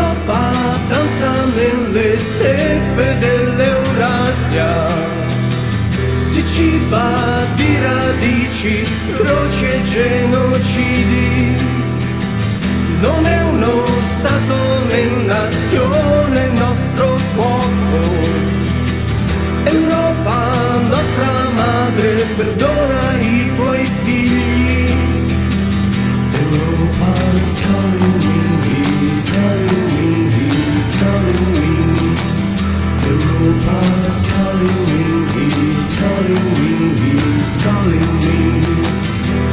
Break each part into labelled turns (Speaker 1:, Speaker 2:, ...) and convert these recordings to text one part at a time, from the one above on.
Speaker 1: L'Europa danza nelle steppe dell'Eurasia, si ciba di radici, croci e genocidi. Non è uno stato né nazione il nostro fuoco. Europa, nostra madre, perdona i tuoi figli. Europa is calling me, he's calling me, he's calling me. Europa is calling me, he's calling me, he's calling me.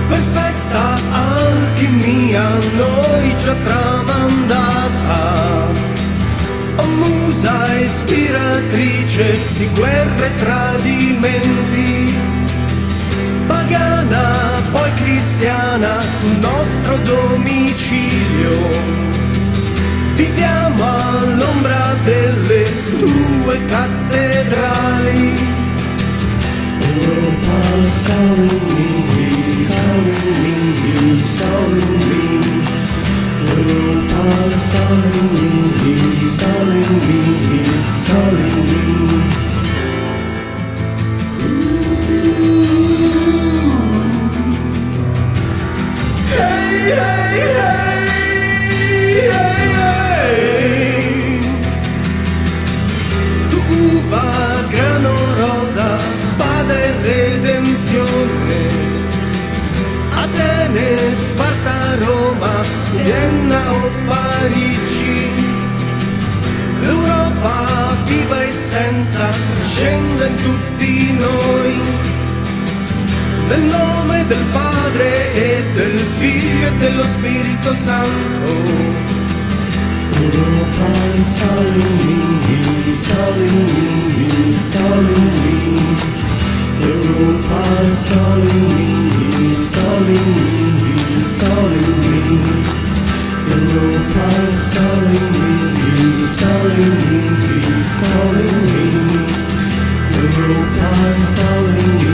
Speaker 1: Perfetta alchimia noi già tramandata, o musa ispiratrice di guerre e tradimenti, pagana poi cristiana, nostro domicilio. Viviamo all'ombra delle tue cattedrali. Europa is calling me, he's calling me, he's calling me. Europa is calling me, he's calling me, he's calling me. Hey, hey, hey, hey, hey. Tu uva, grano rosa, spada e redenzione. Atene, Sparta, Roma, Vienna o Parigi. L'Europa viva e senza scende in tutti noi. Nel nome del Padre e del Figlio e dello Spirito Santo. Europa is calling me, he's calling me, he's calling me. Europa is calling me, he's calling me, he's calling me. Europa is calling me, he's calling me, he's calling me. Europa is calling me,